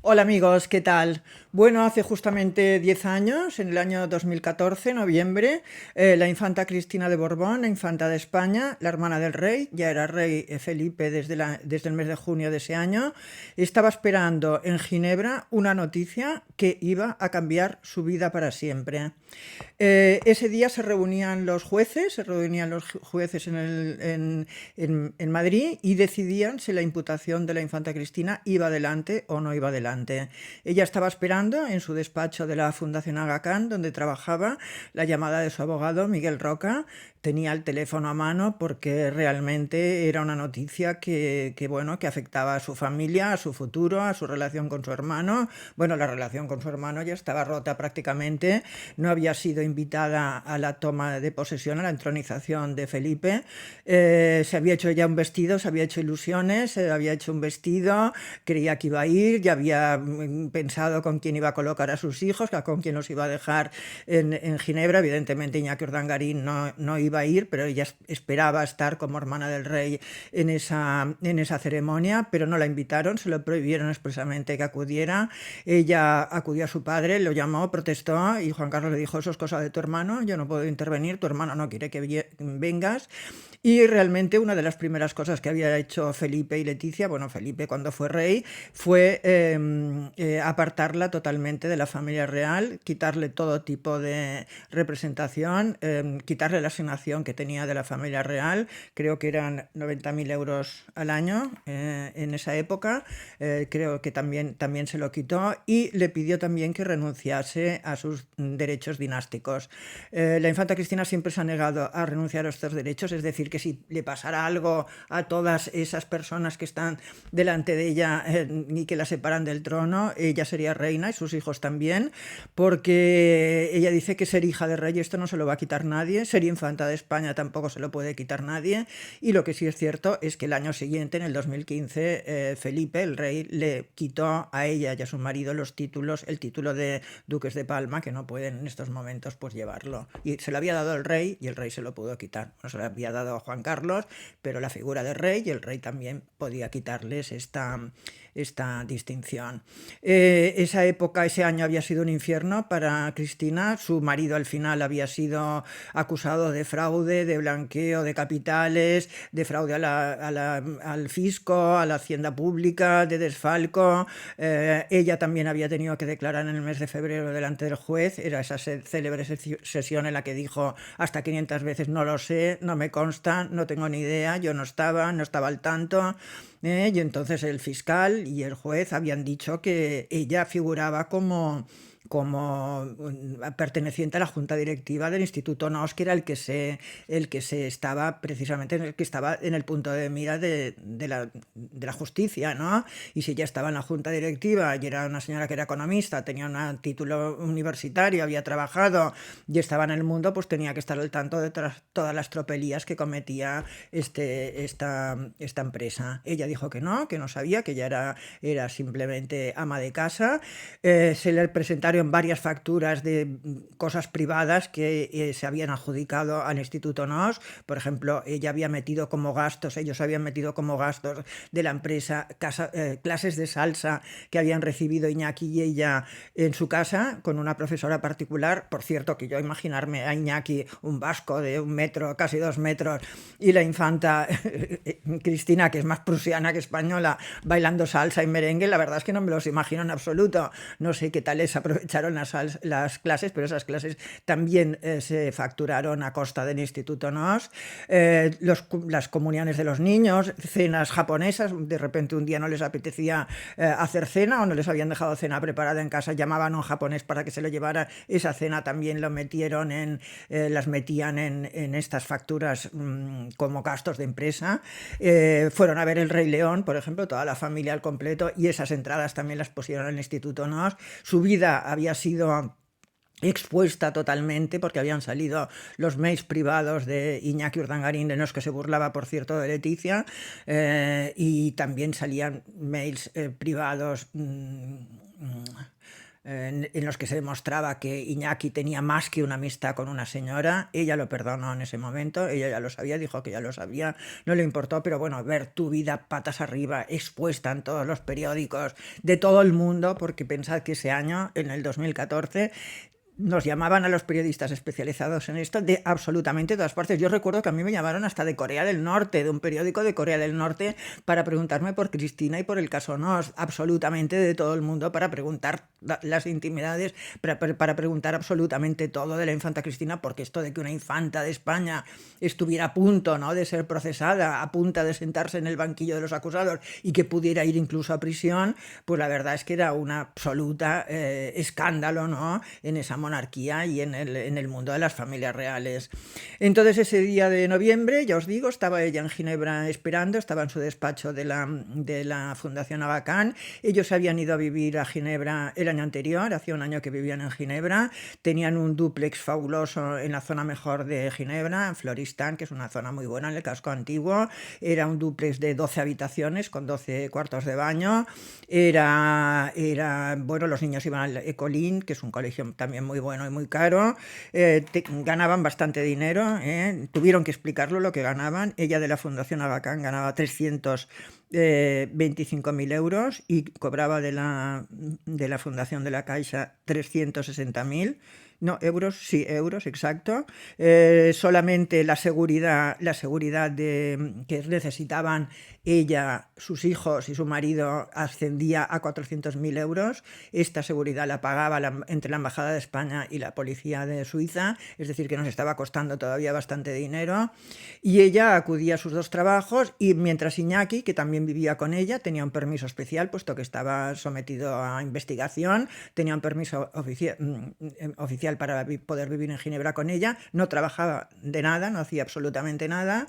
Hola amigos, ¿qué tal? Bueno, hace justamente 10 años, en el año 2014, noviembre, la infanta Cristina de Borbón, la infanta de España, la hermana del rey, ya era rey Felipe desde el mes de junio de ese año, estaba esperando en Ginebra una noticia que iba a cambiar su vida para siempre. Ese día se reunían los jueces en Madrid y decidían si la imputación de la infanta Cristina iba adelante o no iba adelante. Ella estaba esperando en su despacho de la Fundación Aga Khan, donde trabajaba, la llamada de su abogado Miguel Roca. Tenía el teléfono a mano porque realmente era una noticia bueno, que afectaba a su familia, a su futuro, a su relación con su hermano. Bueno, la relación con su hermano ya estaba rota prácticamente, no había sido invitada a la toma de posesión, a la entronización de Felipe. Se había hecho ya un vestido, se había hecho ilusiones, se había hecho un vestido, creía que iba a ir, ya había pensado con quién iba a colocar a sus hijos, con quién los iba a dejar en Ginebra. Evidentemente Iñaki Urdangarín no iba a ir, pero ella esperaba estar como hermana del rey en esa ceremonia, pero no la invitaron, se lo prohibieron expresamente que acudiera. Ella acudió a su padre, lo llamó, protestó y Juan Carlos le dijo: eso es cosa de tu hermano, yo no puedo intervenir, tu hermano no quiere que vengas. Y realmente una de las primeras cosas que había hecho Felipe y Leticia, bueno, Felipe cuando fue rey, fue apartarla totalmente de la familia real, quitarle todo tipo de representación, quitarle la asignación que tenía de la familia real. Creo que eran 90.000 euros al año en esa época. Creo que también se lo quitó y le pidió también que renunciase a sus derechos dinásticos. La infanta Cristina siempre se ha negado a renunciar a estos derechos, es decir, que si le pasara algo a todas esas personas que están delante de ella y que la separan del trono, ella sería reina y sus hijos también, porque ella dice que ser hija de rey esto no se lo va a quitar nadie, ser infanta de España tampoco se lo puede quitar nadie. Y lo que sí es cierto es que el año siguiente, en el 2015, Felipe, el rey, le quitó a ella y a su marido los títulos, el título de duques de Palma, que no pueden en estos momentos pues llevarlo. Y se lo había dado el rey y el rey se lo pudo quitar. No se lo había dado a Juan Carlos, pero la figura de rey, y el rey también podía quitarles esta distinción. Esa época, ese año había sido un infierno para Cristina. Su marido al final había sido acusado de fraude, de blanqueo de capitales, de fraude al fisco, a la hacienda pública, de desfalco. Ella también había tenido que declarar en el mes de febrero delante del juez. Era esa célebre sesión en la que dijo hasta 500 veces: no lo sé, no me consta, no tengo ni idea, yo no estaba al tanto. Y entonces el fiscal y el juez habían dicho que ella figuraba como perteneciente a la junta directiva del Instituto NOS, que era el que se estaba precisamente el que estaba en el punto de mira de la justicia, ¿no? Y si ya estaba en la junta directiva y era una señora que era economista, tenía un título universitario, había trabajado y estaba en el mundo, pues tenía que estar al tanto de todas las tropelías que cometía esta empresa. Ella dijo que no sabía, que ella era simplemente ama de casa. Se le presentaron varias facturas de cosas privadas que se habían adjudicado al Instituto NOS. Por ejemplo, ellos habían metido como gastos de la empresa clases de salsa que habían recibido Iñaki y ella en su casa con una profesora particular. Por cierto, que yo imaginarme a Iñaki, un vasco de 1 metro, casi 2 metros, y la infanta Cristina, que es más prusiana que española, bailando salsa y merengue, la verdad es que no me los imagino en absoluto. No sé qué tal les aprovecharon las clases, pero esas clases también se facturaron a costa del Instituto NOS. Las comuniones de los niños, cenas japonesas, de repente un día no les apetecía hacer cena o no les habían dejado cena preparada en casa, llamaban a un japonés para que se lo llevara. Esa cena también las metían en estas facturas como gastos de empresa. Fueron a ver El Rey León, por ejemplo, toda la familia al completo, y esas entradas también las pusieron en el Instituto NOS. Su vida había sido expuesta totalmente porque habían salido los mails privados de Iñaki Urdangarín, de los que se burlaba, por cierto, de Leticia, y también salían mails privados en los que se demostraba que Iñaki tenía más que una amistad con una señora. Ella lo perdonó en ese momento, ella ya lo sabía, dijo que ya lo sabía, no le importó, pero bueno, ver tu vida patas arriba, expuesta en todos los periódicos de todo el mundo, porque pensad que ese año, en el 2014, nos llamaban a los periodistas especializados en esto de absolutamente todas partes. Yo recuerdo que a mí me llamaron hasta de Corea del Norte, de un periódico de Corea del Norte, para preguntarme por Cristina y por el caso Nos, absolutamente de todo el mundo, para preguntar las intimidades, para preguntar absolutamente todo de la infanta Cristina, porque esto de que una infanta de España estuviera a punto, ¿no?, de ser procesada, a punto de sentarse en el banquillo de los acusados y que pudiera ir incluso a prisión, pues la verdad es que era un absoluta escándalo, ¿no?, en esa monarquía y en el mundo de las familias reales. Entonces ese día de noviembre, ya os digo, estaba ella en Ginebra esperando, estaba en su despacho de la Fundación Abacán. Ellos habían ido a vivir a Ginebra el año anterior, hacía un año que vivían en Ginebra, tenían un dúplex fabuloso en la zona mejor de Ginebra, en Floristan, que es una zona muy buena en el casco antiguo. Era un dúplex de 12 habitaciones con 12 cuartos de baño. Bueno, los niños iban al Ecolín, que es un colegio también muy bueno y muy caro. Ganaban bastante dinero, tuvieron que explicarlo lo que ganaban. Ella de la Fundación Abacán ganaba 325.000 euros y cobraba de la Fundación de la Caixa 360.000. No, euros, sí, euros, exacto. Solamente la seguridad que necesitaban ella, sus hijos y su marido ascendía a 400.000 euros. Esta seguridad la pagaba entre la Embajada de España y la Policía de Suiza, es decir, que nos estaba costando todavía bastante dinero. Y ella acudía a sus dos trabajos, y mientras Iñaki, que también vivía con ella, tenía un permiso especial, puesto que estaba sometido a investigación, tenía un permiso oficial para poder vivir en Ginebra con ella, no trabajaba de nada, no hacía absolutamente nada,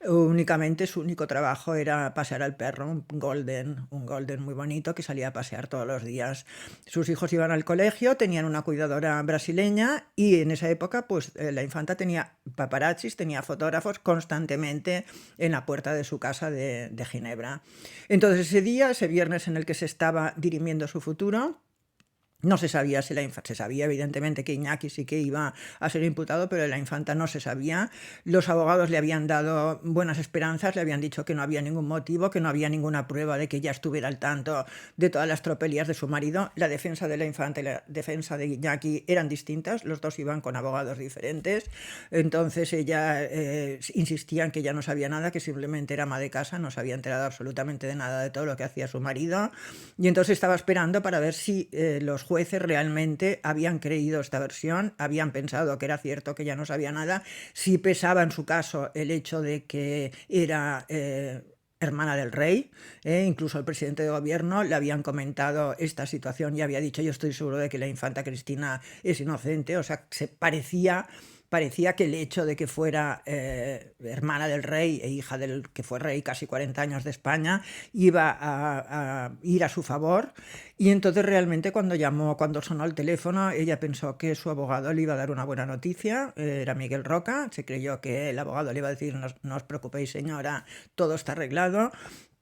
únicamente su único trabajo era pasear al perro, un golden muy bonito que salía a pasear todos los días. Sus hijos iban al colegio, tenían una cuidadora brasileña, y en esa época pues la infanta tenía paparazzis, tenía fotógrafos constantemente en la puerta de su casa de Ginebra. Entonces ese viernes en el que se estaba dirimiendo su futuro, no se sabía si se sabía evidentemente que Iñaki sí que iba a ser imputado, pero de la infanta no se sabía. Los abogados le habían dado buenas esperanzas, le habían dicho que no había ningún motivo, que no había ninguna prueba de que ella estuviera al tanto de todas las tropelías de su marido. La defensa de la infanta y la defensa de Iñaki eran distintas, los dos iban con abogados diferentes. Entonces ella insistía en que ya no sabía nada, que simplemente era ama de casa, no se había enterado absolutamente de nada de todo lo que hacía su marido, y entonces estaba esperando para ver si los jueces realmente habían creído esta versión, habían pensado que era cierto, que ya no sabía nada, si pesaba en su caso el hecho de que era hermana del rey. Incluso el presidente de gobierno le habían comentado esta situación y había dicho: yo estoy seguro de que la infanta Cristina es inocente. O sea, parecía que el hecho de que fuera hermana del rey e hija del que fue rey casi 40 años de España iba a ir a su favor. Y entonces realmente cuando sonó el teléfono, ella pensó que su abogado le iba a dar una buena noticia. Era Miguel Roca. Se creyó que el abogado le iba a decir: no os preocupéis, señora, todo está arreglado.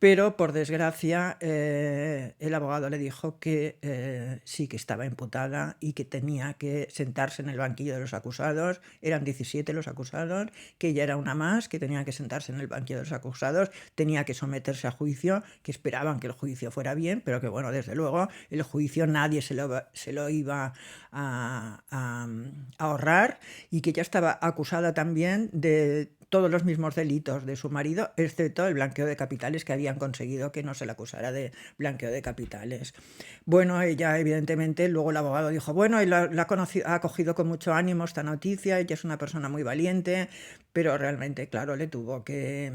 Pero por desgracia el abogado le dijo que sí, que estaba imputada y que tenía que sentarse en el banquillo de los acusados. Eran 17 los acusados, que ella era una más, que tenía que sentarse en el banquillo de los acusados, tenía que someterse a juicio, que esperaban que el juicio fuera bien, pero que bueno, desde luego el juicio nadie se lo iba a ahorrar, y que ya estaba acusada también de todos los mismos delitos de su marido, excepto el blanqueo de capitales, que habían conseguido que no se le acusara de blanqueo de capitales. Bueno, ella evidentemente, luego el abogado dijo: bueno, y ha acogido con mucho ánimo esta noticia, ella es una persona muy valiente, pero realmente, claro, tuvo que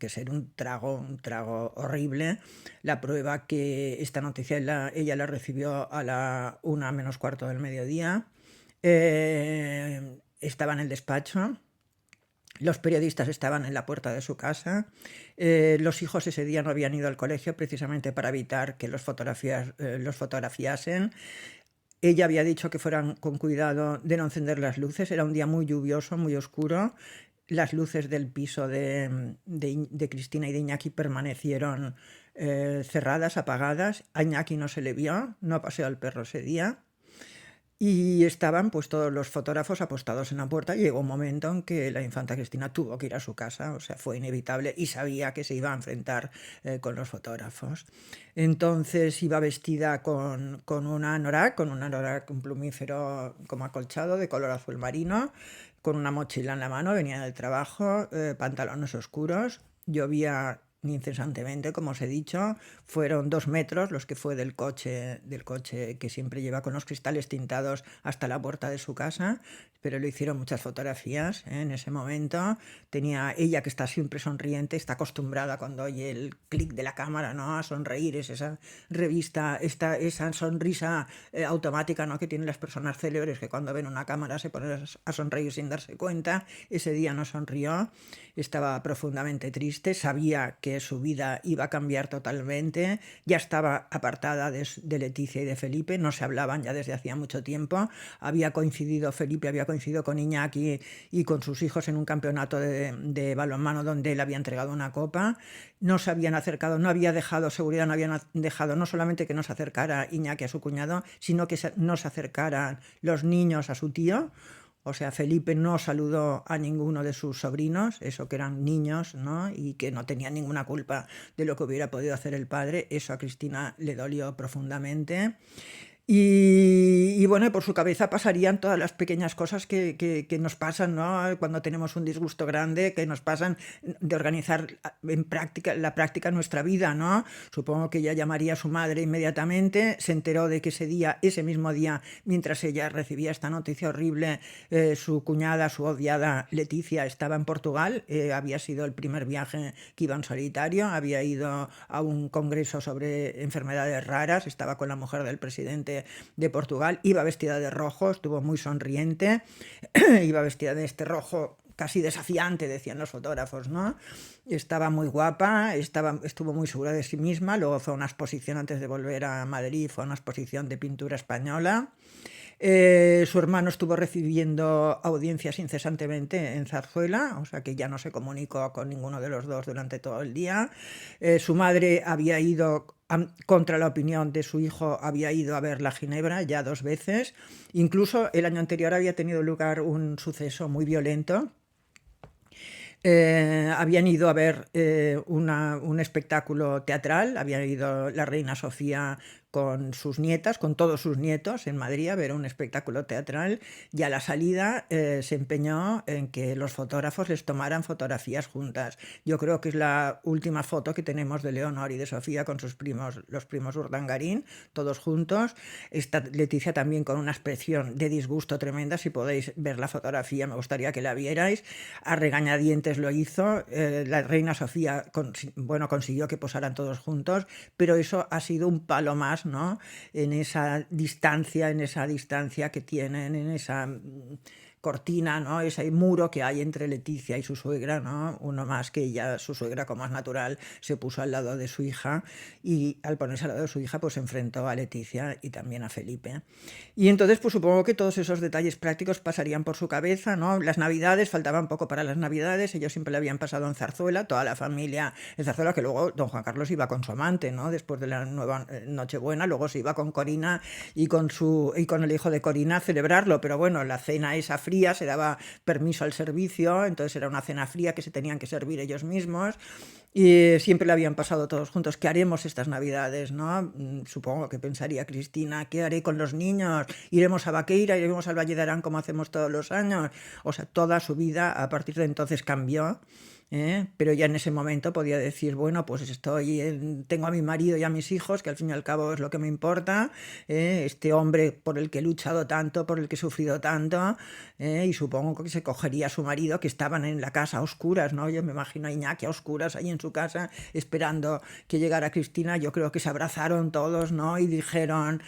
ser un trago horrible. La prueba que esta noticia ella la recibió a la 1:45 del mediodía. Estaba en el despacho. Los periodistas estaban en la puerta de su casa. Los hijos ese día no habían ido al colegio precisamente para evitar que los fotografiasen. Ella había dicho que fueran con cuidado de no encender las luces. Era un día muy lluvioso, muy oscuro. Las luces del piso de Cristina y de Iñaki permanecieron cerradas, apagadas. A Iñaki no se le vio, no paseó al perro ese día. Y estaban pues todos los fotógrafos apostados en la puerta. Y llegó un momento en que la infanta Cristina tuvo que ir a su casa, o sea, fue inevitable y sabía que se iba a enfrentar con los fotógrafos. Entonces iba vestida con un anorak, un plumífero como acolchado de color azul marino, con una mochila en la mano, venía del trabajo, pantalones oscuros, llovía incesantemente, como os he dicho, fueron 2 metros los que fue del coche que siempre lleva con los cristales tintados hasta la puerta de su casa, pero le hicieron muchas fotografías en ese momento. Tenía ella, que está siempre sonriente, está acostumbrada cuando oye el clic de la cámara, ¿no?, a sonreír, es esa revista, esa sonrisa automática, ¿no?, que tienen las personas célebres, que cuando ven una cámara se ponen a sonreír sin darse cuenta. Ese día no sonrió, estaba profundamente triste, sabía que su vida iba a cambiar totalmente, ya estaba apartada de Leticia y de Felipe, no se hablaban ya desde hacía mucho tiempo. Felipe había coincidido con Iñaki y con sus hijos en un campeonato de balonmano donde él había entregado una copa. No se habían acercado, no había dejado seguridad, no habían dejado no solamente que no se acercara Iñaki a su cuñado, sino que no se acercaran los niños a su tío. O sea, Felipe no saludó a ninguno de sus sobrinos, eso que eran niños, ¿no?, y que no tenían ninguna culpa de lo que hubiera podido hacer el padre. Eso a Cristina le dolió profundamente. Y bueno, por su cabeza pasarían todas las pequeñas cosas que nos pasan, ¿no?, cuando tenemos un disgusto grande, que nos pasan de organizar la práctica nuestra vida, ¿no? Supongo que ella llamaría a su madre inmediatamente, se enteró de que ese mismo día, mientras ella recibía esta noticia horrible, su cuñada, su odiada Leticia, estaba en Portugal, había sido el primer viaje que iba en solitario, había ido a un congreso sobre enfermedades raras, estaba con la mujer del presidente de Portugal, iba vestida de rojo, estuvo muy sonriente, iba vestida de este rojo casi desafiante, decían los fotógrafos, ¿no? Estaba muy guapa, estuvo muy segura de sí misma. Luego fue a una exposición, antes de volver a Madrid, fue a una exposición de pintura española. Su hermano estuvo recibiendo audiencias incesantemente en Zarzuela, o sea que ya no se comunicó con ninguno de los dos durante todo el día. Su madre había ido, contra la opinión de su hijo, había ido a ver la Ginebra ya 2 veces. Incluso el año anterior había tenido lugar un suceso muy violento. Habían ido a ver un espectáculo teatral, había ido la reina Sofía con sus nietas, con todos sus nietos en Madrid a ver un espectáculo teatral, y a la salida se empeñó en que los fotógrafos les tomaran fotografías juntas. Yo creo que es la última foto que tenemos de Leonor y de Sofía con sus primos, los primos Urdangarín, todos juntos. Está Leticia también con una expresión de disgusto tremenda. Si podéis ver la fotografía, me gustaría que la vierais. A regañadientes lo hizo. La reina Sofía consiguió que posaran todos juntos, pero eso ha sido un palo más, ¿no?, en esa distancia que tienen, en esa cortina, ¿no?, ese muro que hay entre Leticia y su suegra, ¿no? Uno más que ella, su suegra, como es natural, se puso al lado de su hija, y al ponerse al lado de su hija pues se enfrentó a Leticia y también a Felipe. Y entonces pues supongo que todos esos detalles prácticos pasarían por su cabeza, ¿no? Las navidades, faltaban poco para las navidades, ellos siempre le habían pasado en Zarzuela, toda la familia en Zarzuela, que luego don Juan Carlos iba con su amante, ¿no?, después de la nueva Nochebuena, luego se iba con Corina y con el hijo de Corina a celebrarlo, pero bueno, la cena esa fría, se daba permiso al servicio, entonces era una cena fría que se tenían que servir ellos mismos. Y siempre le habían pasado todos juntos. ¿Qué haremos estas navidades, no? Supongo que pensaría Cristina, ¿qué haré con los niños? ¿Iremos a Vaqueira? ¿Iremos al Valle de Arán como hacemos todos los años? O sea, toda su vida a partir de entonces cambió. Pero ya en ese momento podía decir, bueno, pues tengo a mi marido y a mis hijos, que al fin y al cabo es lo que me importa, este hombre por el que he luchado tanto, por el que he sufrido tanto, y supongo que se cogería a su marido, que estaban en la casa a oscuras, ¿no? Yo me imagino a Iñaki a oscuras ahí en su casa esperando que llegara Cristina. Yo creo que se abrazaron todos, ¿no?, y dijeron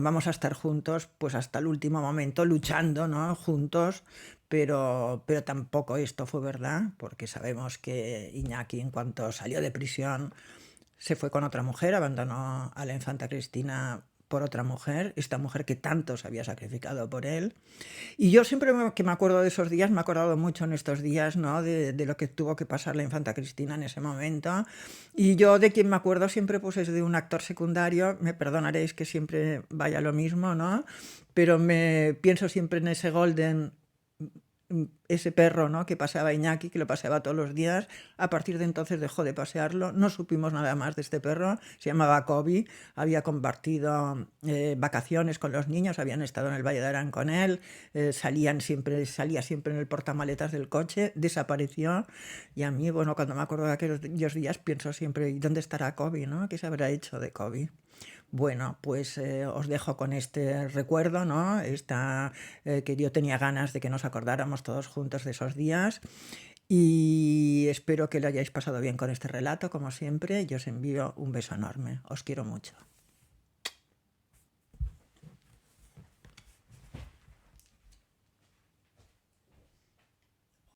vamos a estar juntos pues hasta el último momento, luchando, ¿no?, juntos. Pero tampoco esto fue verdad, porque sabemos que Iñaki, en cuanto salió de prisión, se fue con otra mujer, abandonó a la infanta Cristina por otra mujer, esta mujer que tanto se había sacrificado por él. Y yo siempre que me acuerdo de esos días, me he acordado mucho en estos días, ¿no? De lo que tuvo que pasar la infanta Cristina en ese momento. Y yo de quien me acuerdo siempre pues es de un actor secundario, me perdonaréis que siempre vaya lo mismo, ¿no? Pero me pienso siempre en ese Golden, ese perro, ¿no? Que paseaba Iñaki, que lo paseaba todos los días. A partir de entonces dejó de pasearlo. No supimos nada más de este perro. Se llamaba Kobe. Había compartido vacaciones con los niños. Habían estado en el Valle de Arán con él. Salía siempre en el portamaletas del coche. Desapareció. Y a mí, bueno, cuando me acuerdo de aquellos días, pienso siempre, ¿y dónde estará Kobe, no? ¿Qué se habrá hecho de Kobe? Bueno, pues os dejo con este recuerdo, ¿no? Que yo tenía ganas de que nos acordáramos todos juntos de esos días y espero que lo hayáis pasado bien con este relato, como siempre, y os envío un beso enorme. Os quiero mucho.